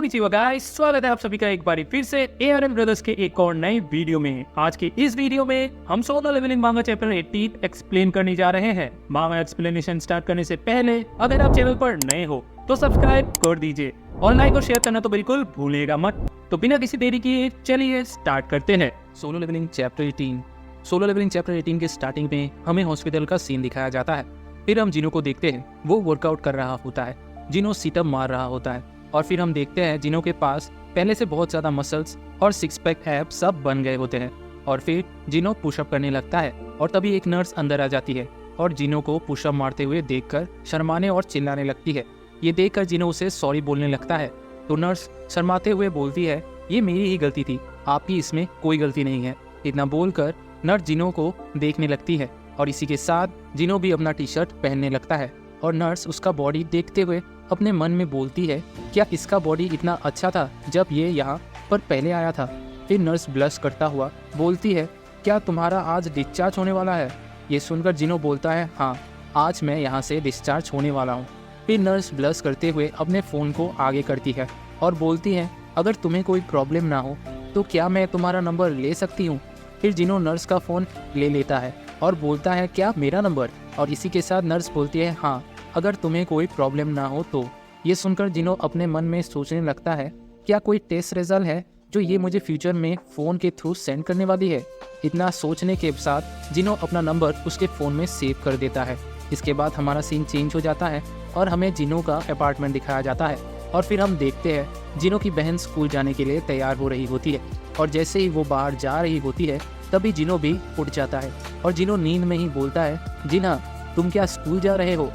Konnichiwa guys, स्वागत है आप सभी का एक बार फिर से ARM ब्रदर्स के एक और नए वीडियो में। आज के इस वीडियो में हम सोलो लेवलिंग मांगा चैप्टर 18 एक्सप्लेन करने जा रहे हैं। मांगा एक्सप्लेनेशन स्टार्ट करने से पहले अगर आप चैनल पर नए हो तो सब्सक्राइब कर दीजिए और लाइक और शेयर करना तो बिल्कुल भूलिएगा मत। तो बिना किसी देरी किए चलिए स्टार्ट करते हैं। Solo Leveling chapter 18। Solo Leveling chapter 18 के स्टार्टिंग में हमें हॉस्पिटल का सीन दिखाया जाता है। फिर हम जिनो को देखते हैं, वो वर्कआउट कर रहा होता है। जिनो सीटअप मार रहा होता है और फिर हम देखते हैं जिनो के पास पहले से बहुत ज़्यादा मसल्स और सिक्स पैक एब्स सब बन गए होते हैं। और फिर जिनो पुशअप करने लगता है और तभी एक नर्स अंदर आ जाती है और जिनो को पुशअप मारते हुए देखकर शर्माने और चिल्लाने लगती है। ये देखकर जिनो उसे सॉरी बोलने लगता है तो नर्स शर्माते हुए बोलती है, ये मेरी ही गलती थी, आपकी इसमें कोई गलती नहीं है। इतना बोलकर नर्स जिनो को देखने लगती है और इसी के साथ जिनो भी अपना टी शर्ट पहनने लगता है और नर्स उसका बॉडी देखते हुए अपने मन में बोलती है, क्या इसका बॉडी इतना अच्छा था जब ये यहाँ पर पहले आया था। फिर नर्स ब्लश करता हुआ बोलती है, क्या तुम्हारा आज डिस्चार्ज होने वाला है। ये सुनकर जिनो बोलता है, हाँ आज मैं यहाँ से डिस्चार्ज होने वाला हूँ। फिर नर्स ब्लश करते हुए अपने फ़ोन को आगे करती है और बोलती है, अगर तुम्हें कोई प्रॉब्लम ना हो तो क्या मैं तुम्हारा नंबर ले सकती हूँ। फिर जिनो नर्स का फ़ोन ले लेता है और बोलता है, क्या मेरा नंबर। और इसी के साथ नर्स बोलती है, हाँ अगर तुम्हें कोई प्रॉब्लम ना हो तो। ये सुनकर जिनो अपने मन में सोचने लगता है, क्या कोई टेस्ट रिजल्ट है जो ये मुझे फ्यूचर में फ़ोन के थ्रू सेंड करने वाली है। इतना सोचने के साथ जिनो अपना नंबर उसके फ़ोन में सेव कर देता है। इसके बाद हमारा सीन चेंज हो जाता है और हमें जिनो का अपार्टमेंट दिखाया जाता है और फिर हम देखते हैं जिनो की बहन स्कूल जाने के लिए तैयार हो रही होती है और जैसे ही वो बाहर जा रही होती है तभी जिनो भी उठ जाता है और जिनो नींद में ही बोलता है, जिना तुम क्या स्कूल जा रहे हो।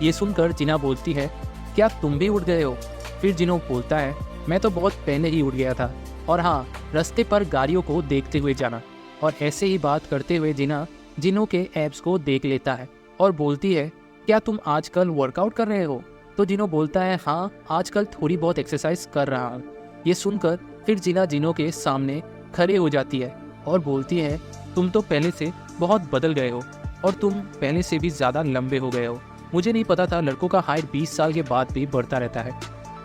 ये सुनकर जिना बोलती है, क्या तुम भी उठ गए हो। फिर जिनो बोलता है, मैं तो बहुत पहले ही उठ गया था और हाँ रास्ते पर गाड़ियों को देखते हुए जाना। और ऐसे ही बात करते हुए जिना जिनो के एब्स को देख लेता है और बोलती है, क्या तुम आजकल वर्कआउट कर रहे हो। तो जिनो बोलता है, हाँ आजकल थोड़ी बहुत एक्सरसाइज कर रहा हूँ। ये सुनकर फिर जिना जिनो के सामने खड़े हो जाती है और बोलती है, तुम तो पहले से बहुत बदल गए हो और तुम पहले से भी ज़्यादा लंबे हो गए हो। मुझे नहीं पता था लड़कों का हाइट 20 साल के बाद भी बढ़ता रहता है।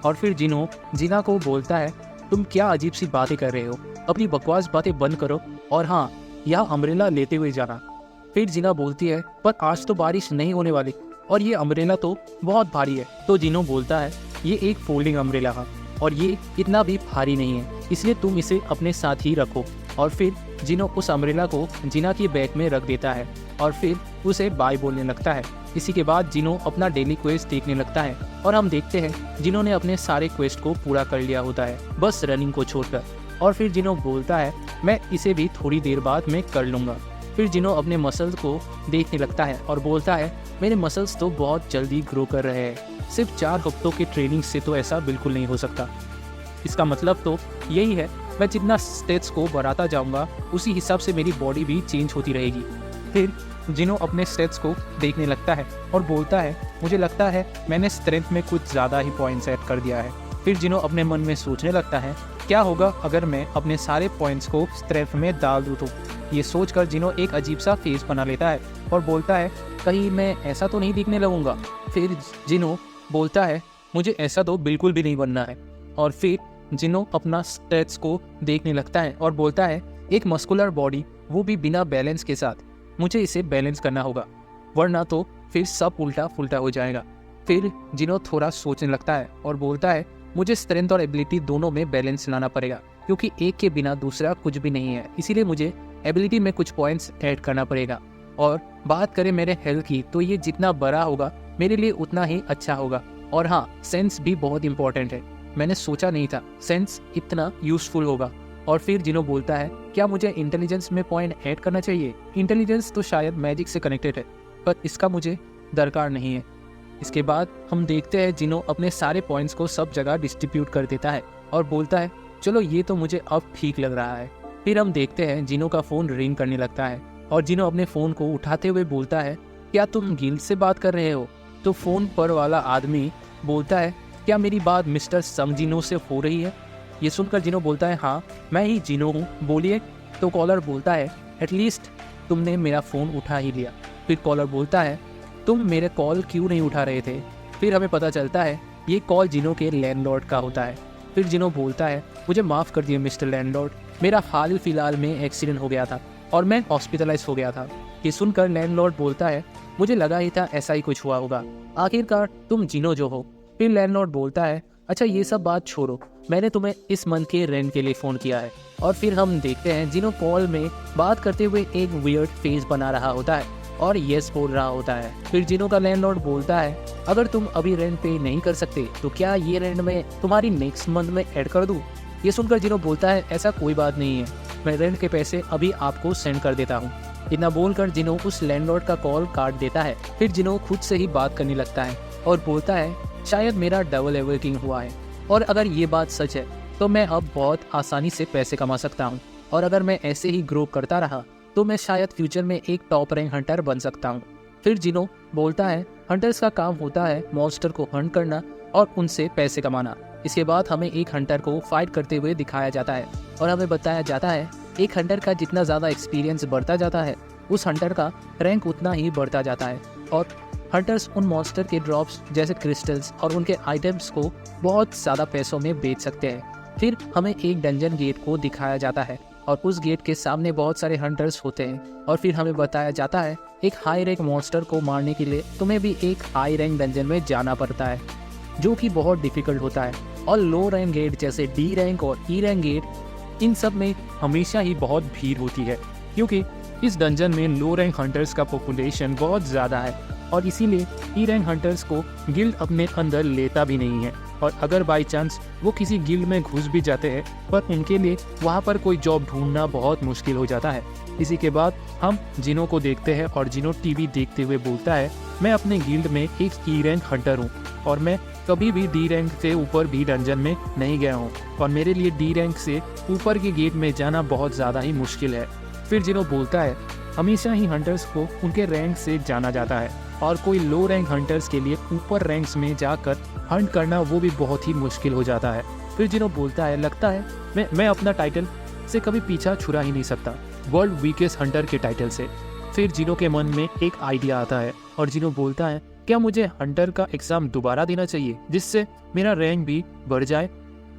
और फिर जिनो जिना को बोलता है, तुम क्या अजीब सी बातें कर रहे हो, अपनी बकवास बातें बंद करो और हाँ यहाँ अम्ब्रेला लेते हुए जाना। फिर जिना बोलती है, पर आज तो बारिश नहीं होने वाली और ये अम्ब्रेला तो बहुत भारी है। तो जिनो बोलता है, ये एक फोल्डिंग अम्ब्रेला है और ये इतना भी भारी नहीं है, इसलिए तुम इसे अपने साथ ही रखो। और फिर जिनो उस अम्ब्रेला को जिना की बैग में रख देता है और फिर उसे बाय बोलने लगता है। इसी के बाद जिनो अपना डेली क्वेस्ट देखने लगता है और हम देखते हैं जिनो ने अपने सारे क्वेस्ट को पूरा कर लिया होता है, बस रनिंग को छोड़कर। और फिर जिनो बोलता है, मैं इसे भी थोड़ी देर बाद में कर लूँगा। फिर जिनो अपने मसल्स को देखने लगता है और बोलता है, मेरे मसल्स तो बहुत जल्दी ग्रो कर रहे हैं, सिर्फ 4 हफ्तों की ट्रेनिंग से तो ऐसा बिल्कुल नहीं हो सकता। इसका मतलब तो यही है, मैं जितना स्टेट्स को बढ़ाता जाऊंगा उसी हिसाब से मेरी बॉडी भी चेंज होती रहेगी। फिर जिनो अपने स्टेट्स को देखने लगता है और बोलता है, मुझे लगता है मैंने स्ट्रेंथ में कुछ ज़्यादा ही पॉइंट्स ऐड कर दिया है। फिर जिनो अपने मन में सोचने लगता है, क्या होगा अगर मैं अपने सारे पॉइंट्स को स्ट्रेंथ में डाल दूँ तो। ये सोचकर जिनो एक अजीब सा फेस बना लेता है और बोलता है, कहीं मैं ऐसा तो नहीं दिखने लगूंगा। फिर जिनो बोलता है, मुझे ऐसा तो बिल्कुल भी नहीं बनना है। और फिर जिनो अपना स्टेट्स को देखने लगता है और बोलता है, एक मस्कुलर बॉडी, वो भी बिना बैलेंस के साथ, मुझे इसे बैलेंस करना होगा वरना तो फिर सब उल्टा फुल्टा हो जाएगा। फिर जिनो थोड़ा सोचने लगता है और बोलता है, मुझे स्ट्रेंथ और एबिलिटी दोनों में बैलेंस लाना पड़ेगा क्योंकि एक के बिना दूसरा कुछ भी नहीं है, इसीलिए मुझे एबिलिटी में कुछ पॉइंट्स ऐड करना पड़ेगा। और बात करें मेरे हेल्थ की तो ये जितना बड़ा होगा मेरे लिए उतना ही अच्छा होगा। और हाँ सेंस भी बहुत इंपॉर्टेंट है, मैंने सोचा नहीं था सेंस इतना यूजफुल होगा। और फिर जिनो बोलता है, क्या मुझे इंटेलिजेंस में पॉइंट ऐड करना चाहिए। इंटेलिजेंस तो शायद मैजिक से कनेक्टेड है पर इसका मुझे दरकार नहीं है। इसके बाद हम देखते हैं जिनो अपने सारे पॉइंट्स को सब जगह डिस्ट्रीब्यूट कर देता है और बोलता है, चलो ये तो मुझे अब ठीक लग रहा है। फिर हम देखते हैं जिनो का फ़ोन रिंग करने लगता है और जिनो अपने फ़ोन को उठाते हुए बोलता है, क्या तुम गिल से बात कर रहे हो। तो फ़ोन पर वाला आदमी बोलता है, क्या मेरी बात मिस्टर समजिनो से हो रही है। ये सुनकर जिनो बोलता है, हाँ मैं ही जिनो हूँ, बोलिए। तो कॉलर बोलता है, एटलीस्ट तुमने मेरा फ़ोन उठा ही लिया। फिर कॉलर बोलता है, तुम मेरे कॉल क्यों नहीं उठा रहे थे। फिर हमें पता चलता है ये कॉल जिनो के लैंडलॉर्ड का होता है। फिर जिनो बोलता है, मुझे माफ़ कर दिए मिस्टर लैंडलॉर्ड, मेरा हाल फिलहाल में एक्सीडेंट हो गया था और मैं हॉस्पिटलाइज हो गया था। ये सुनकर लैंडलॉर्ड बोलता है, मुझे लगा ही था ऐसा ही कुछ हुआ होगा, आखिरकार तुम जिनो जो हो। फिर लैंडलॉर्ड बोलता है, अच्छा ये सब बात छोड़ो, मैंने तुम्हें इस मंथ के रेंट के लिए फ़ोन किया है। और फिर हम देखते हैं जिनो कॉल में बात करते हुए एक वियर्ड फेस बना रहा होता है और यस बोल रहा होता है। फिर जिनो का लैंडलॉर्ड बोलता है, अगर तुम अभी रेंट पे नहीं कर सकते तो क्या ये रेंट मैं तुम्हारी नेक्स्ट मंथ में ऐड कर दूँ। ये सुनकर जिनो बोलता है, ऐसा कोई बात नहीं है, मैं रेंट के पैसे अभी आपको सेंड कर देता हूँ। इतना बोलकर जिनो उस लैंडलॉर्ड का कॉल काट देता है। फिर जिनो खुद से ही बात करने लगता है और बोलता है, शायद मेरा डबल एवर्किंग हुआ है और अगर ये बात सच है तो मैं अब बहुत आसानी से पैसे कमा सकता हूँ और अगर मैं ऐसे ही ग्रो करता रहा तो मैं शायद फ्यूचर में एक टॉप रैंक हंटर बन सकता हूँ। फिर जिनो बोलता है, हंटर्स का काम होता है मॉन्स्टर को हंट करना और उनसे पैसे कमाना। इसके बाद हमें एक हंटर को फाइट करते हुए दिखाया जाता है और हमें बताया जाता है एक हंटर का जितना ज़्यादा एक्सपीरियंस बढ़ता जाता है उस हंटर का रैंक उतना ही बढ़ता जाता है और हंटर्स उन मॉन्स्टर के ड्रॉप्स जैसे क्रिस्टल्स और उनके आइटम्स को बहुत ज़्यादा पैसों में बेच सकते हैं। फिर हमें एक डंजन गेट को दिखाया जाता है और उस गेट के सामने बहुत सारे हंटर्स होते हैं और फिर हमें बताया जाता है एक हाई रैंक मॉन्स्टर को मारने के लिए तुम्हें भी एक हाई रैंक डंजन में जाना पड़ता है जो कि बहुत डिफिकल्ट होता है। और लो रैंक गेट जैसे डी रैंक और ई रैंक गेट, इन सब में हमेशा ही बहुत भीड़ होती है क्योंकि इस डंजन में लो रैंक हंटर्स का पॉपुलेशन बहुत ज़्यादा है और इसीलिए ई रैंक हंटर्स को गिल्ड अपने अंदर लेता भी नहीं है। और अगर बाई चांस वो किसी गिल्ड में घुस भी जाते हैं पर उनके लिए वहाँ पर कोई जॉब ढूंढना बहुत मुश्किल हो जाता है। इसी के बाद हम जिनो को देखते हैं और जिनो टीवी देखते हुए बोलता है, मैं अपने गिल्ड में एक ई रैंक हंटर हूँ और मैं कभी भी डी रैंक से ऊपर भी डंजन में नहीं गया हूँ और मेरे लिए डी रैंक से ऊपर के गेट में जाना बहुत ज़्यादा ही मुश्किल है। फिर जिनो बोलता है, हमेशा ही हंटर्स को उनके रैंक से जाना जाता है और कोई लो रैंक हंटर्स के लिए ऊपर रैंक्स में जाकर हंट करना वो भी बहुत ही मुश्किल हो जाता है। फिर जिनो बोलता है, लगता है मैं अपना टाइटल से कभी पीछा छुड़ा ही नहीं सकता, वर्ल्ड वीकेस्ट हंटर के टाइटल से। फिर जिनो के मन में एक आइडिया आता है और जिनो बोलता है, क्या मुझे हंटर का एग्ज़ाम दोबारा देना चाहिए जिससे मेरा रैंक भी बढ़ जाए।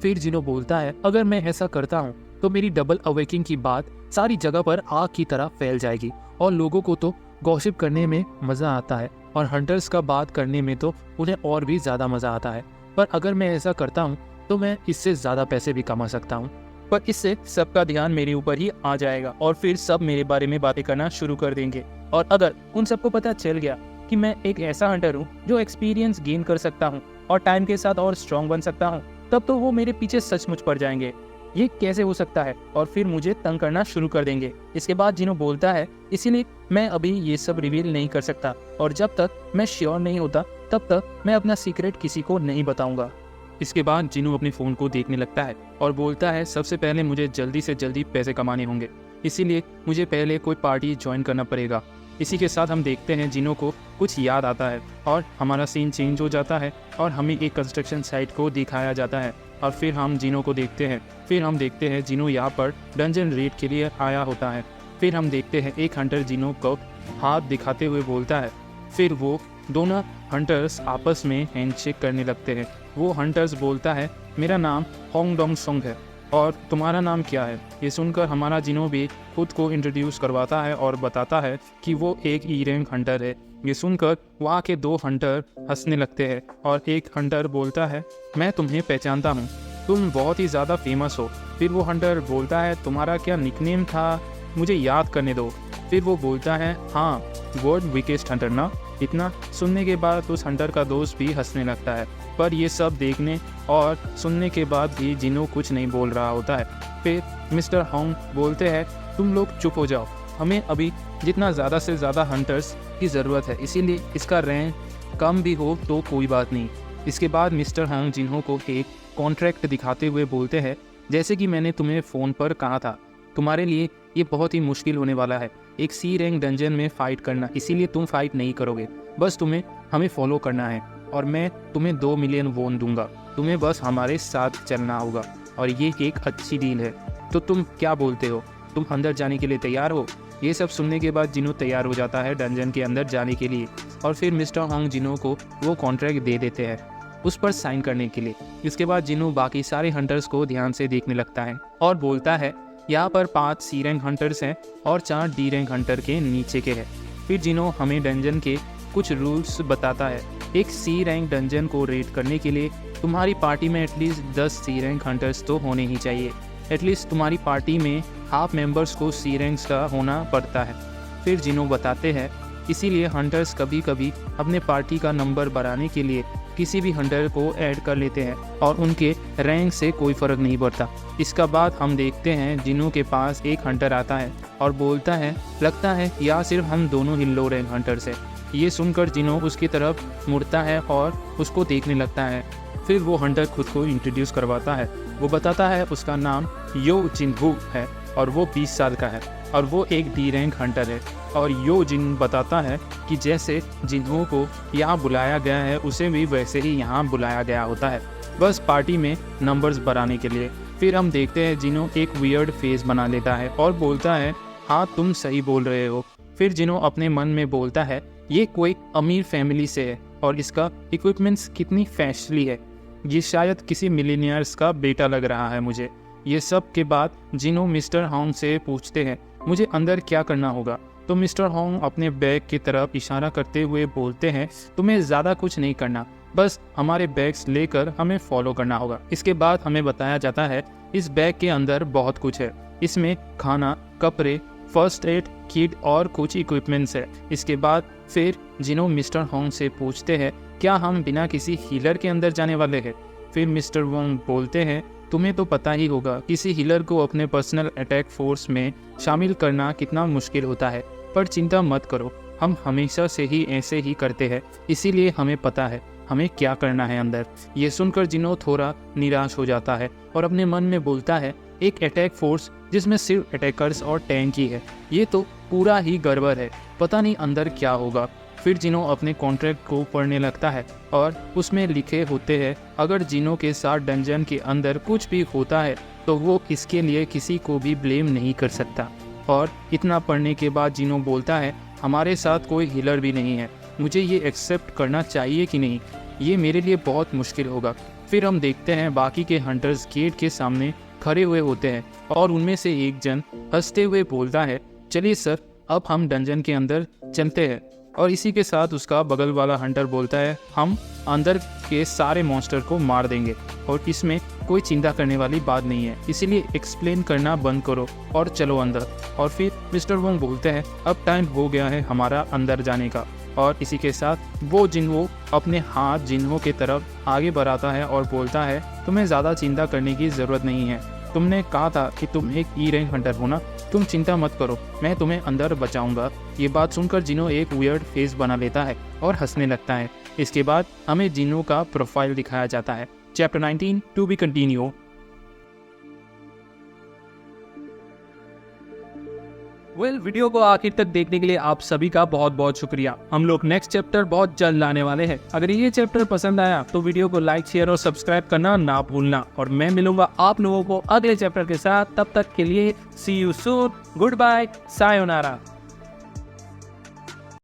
फिर जिनो बोलता है, अगर मैं ऐसा करता हूँ तो मेरी डबल अवेकिंग की बात सारी जगह पर आग की तरह फैल जाएगी और लोगों को तो गॉसिप करने में मज़ा आता है और हंटर्स का बात करने में तो उन्हें और भी ज़्यादा मज़ा आता है। पर अगर मैं ऐसा करता हूँ तो मैं इससे ज़्यादा पैसे भी कमा सकता हूँ, पर इससे सबका ध्यान मेरे ऊपर ही आ जाएगा और फिर सब मेरे बारे में बातें करना शुरू कर देंगे। और अगर उन सबको पता चल गया कि मैं एक ऐसा हंटर हूँ जो एक्सपीरियंस गेन कर सकता हूँ और टाइम के साथ और स्ट्रॉन्ग बन सकता हूँ, तब तो वो मेरे पीछे सचमुच पड़ जाएंगे। ये कैसे हो सकता है और फिर मुझे तंग करना शुरू कर देंगे। इसके बाद जिनो बोलता है, इसीलिए मैं अभी ये सब रिवील नहीं कर सकता और जब तक मैं श्योर नहीं होता तब तक मैं अपना सीक्रेट किसी को नहीं बताऊंगा। इसके बाद जिनो अपने फ़ोन को देखने लगता है और बोलता है, सबसे पहले मुझे जल्दी से जल्दी पैसे कमाने होंगे, इसीलिए मुझे पहले कोई पार्टी ज्वाइन करना पड़ेगा। इसी के साथ हम देखते हैं जिनो को कुछ याद आता है और हमारा सीन चेंज हो जाता है और हमें एक कंस्ट्रक्शन साइट को दिखाया जाता है और फिर हम जिनो को देखते हैं। फिर हम देखते हैं जिनो यहाँ पर डंजन रेड के लिए आया होता है। फिर हम देखते हैं एक हंटर जिनो को हाथ दिखाते हुए बोलता है। फिर वो दोनों हंटर्स आपस में हैंडशेक करने लगते हैं। वो हंटर्स बोलता है, मेरा नाम होंग डोंग सोंग है और तुम्हारा नाम क्या है। ये सुनकर हमारा जिनो भी खुद को इंट्रोड्यूस करवाता है और बताता है कि वो एक ई रैंक हंटर है। ये सुनकर वहाँ के दो हंटर हंसने लगते हैं और एक हंटर बोलता है, मैं तुम्हें पहचानता हूँ, तुम बहुत ही ज़्यादा फेमस हो। फिर वो हंटर बोलता है, तुम्हारा क्या निकनेम था, मुझे याद करने दो। फिर वो बोलता है, हाँ वर्ल्ड वीकेस्ट हंटर ना। इतना सुनने के बाद उस हंटर का दोस्त भी हंसने लगता है, पर ये सब देखने और सुनने के बाद भी जिनो कुछ नहीं बोल रहा होता है। फिर मिस्टर होंग बोलते हैं, तुम लोग चुप हो जाओ, हमें अभी जितना ज़्यादा से ज़्यादा हंटर्स की ज़रूरत है, इसीलिए इसका रैंक कम भी हो तो कोई बात नहीं। इसके बाद मिस्टर होंग जिन्हो को एक कॉन्ट्रैक्ट दिखाते हुए बोलते हैं, जैसे कि मैंने तुम्हें फ़ोन पर कहा था, तुम्हारे लिए ये बहुत ही मुश्किल होने वाला है एक सी रैंक डंजन में फ़ाइट करना, इसीलिए तुम फाइट नहीं करोगे, बस तुम्हें हमें फॉलो करना है और मैं तुम्हें 2 मिलियन वोन दूंगा, तुम्हें बस हमारे साथ चलना होगा और ये एक अच्छी डील है। तो तुम क्या बोलते हो, तुम अंदर जाने के लिए तैयार हो। ये सब सुनने के बाद जिनो तैयार हो जाता है डंजन के अंदर जाने के लिए और फिर मिस्टर होंग जिनो को वो कॉन्ट्रैक्ट दे देते हैं। उस पर साइन करने के लिए। इसके बाद जिनो बाकी सारे हंटर्स को ध्यान से देखने लगता है और बोलता है यहाँ पर 5 सी रैंक हंटर्स हैं और 4 डी रैंक हंटर के नीचे के हैं। फिर जिनो हमें डंजन के कुछ रूल्स बताता है। एक सी रैंक डंजन को रेड करने के लिए तुम्हारी पार्टी में एटलीस्ट 10 सी रैंक हंटर्स तो होने ही चाहिए। एटलीस्ट तुम्हारी पार्टी में हाफ मेंबर्स को सी रैंक्स का होना पड़ता है। फिर जिनो बताते हैं इसीलिए हंटर्स कभी कभी अपने पार्टी का नंबर बढ़ाने के लिए किसी भी हंटर को ऐड कर लेते हैं और उनके रैंक से कोई फ़र्क नहीं पड़ता। इसका बाद हम देखते हैं जिनो के पास एक हंटर आता है और बोलता है लगता है या सिर्फ हम दोनों ही लो रैंक हंटर्स हैं। ये सुनकर जिनो उसकी तरफ मुड़ता है और उसको देखने लगता है। फिर वो हंटर खुद को इंट्रोड्यूस करवाता है। वो बताता है उसका नाम यो जिनहू है और वो 20 साल का है और वो एक डी रैंक हंटर है। और यो जिन बताता है कि जैसे जिन्हों को यहाँ बुलाया गया है उसे भी वैसे ही यहाँ बुलाया गया होता है, बस पार्टी में नंबर्स बढ़ाने के लिए। फिर हम देखते हैं जिनो एक वियर्ड फेस बना लेता है और बोलता है हाँ तुम सही बोल रहे हो। फिर जिनो अपने मन में बोलता है ये कोई अमीर फैमिली से है और इसका इक्विपमेंट्स कितनी फैशनली है, ये शायद किसी मिलीनियर्स का बेटा लग रहा है मुझे। ये सब के बाद जिनो मिस्टर होंग से पूछते हैं मुझे अंदर क्या करना होगा। तो मिस्टर होंग अपने बैग की तरफ इशारा करते हुए बोलते हैं तुम्हें ज़्यादा कुछ नहीं करना, बस हमारे बैग्स लेकर हमें फॉलो करना होगा। इसके बाद हमें बताया जाता है इस बैग के अंदर बहुत कुछ है। इसमें खाना, कपड़े, फर्स्ट एड किट और कुछ इक्विपमेंट्स है। इसके बाद फिर जिनो मिस्टर होंग से पूछते हैं क्या हम बिना किसी हीलर के अंदर जाने वाले हैं। फिर मिस्टर होंग बोलते हैं तुम्हें तो पता ही होगा किसी हीलर को अपने पर्सनल अटैक फोर्स में शामिल करना कितना मुश्किल होता है, पर चिंता मत करो हम हमेशा से ही ऐसे ही करते हैं, इसीलिए हमें पता है हमें क्या करना है अंदर। ये सुनकर जिनो थोड़ा निराश हो जाता है और अपने मन में बोलता है एक अटैक फोर्स जिसमें सिर्फ अटैकर्स और टैंक ही है, ये तो पूरा ही गड़बड़ है, पता नहीं अंदर क्या होगा। फिर जिनो अपने कॉन्ट्रैक्ट को पढ़ने लगता है और उसमें लिखे होते हैं अगर जिनो के साथ डंजन के अंदर कुछ भी होता है तो वो इसके लिए किसी को भी ब्लेम नहीं कर सकता। और इतना पढ़ने के बाद जिनो बोलता है हमारे साथ कोई हीलर भी नहीं है, मुझे ये एक्सेप्ट करना चाहिए कि नहीं, ये मेरे लिए बहुत मुश्किल होगा। फिर हम देखते हैं बाकी के हंटर्स गेट के सामने खड़े हुए होते हैं और उनमें से एक जन हंसते हुए बोलता है चलिए सर अब हम डंजन के अंदर चलते हैं। और इसी के साथ उसका बगल वाला हंटर बोलता है हम अंदर के सारे मॉन्स्टर को मार देंगे और इसमें कोई चिंता करने वाली बात नहीं है, इसीलिए एक्सप्लेन करना बंद करो और चलो अंदर। और फिर मिस्टर वोंग बोलते हैं अब टाइम हो गया है हमारा अंदर जाने का। और इसी के साथ वो जिन्हो अपने हाथ जिन्हो की तरफ आगे बढ़ाता है और बोलता है तुम्हें ज़्यादा चिंता करने की ज़रूरत नहीं है, तुमने कहा था कि तुम एक ई रैंक हंटर हो ना, तुम चिंता मत करो मैं तुम्हें अंदर बचाऊंगा। ये बात सुनकर जिनो एक वियर्ड फेस बना लेता है और हंसने लगता है। इसके बाद हमें जिनो का प्रोफाइल दिखाया जाता है। Chapter 19 to be continue. Video को आखिर तक देखने के लिए आप सभी का बहुत बहुत शुक्रिया। हम लोग नेक्स्ट चैप्टर बहुत जल्द लाने वाले हैं। अगर ये चैप्टर पसंद आया तो वीडियो को लाइक, शेयर और सब्सक्राइब करना ना भूलना। और मैं मिलूंगा आप लोगों को अगले चैप्टर के साथ, तब तक के लिए see you soon, good bye, sayonara.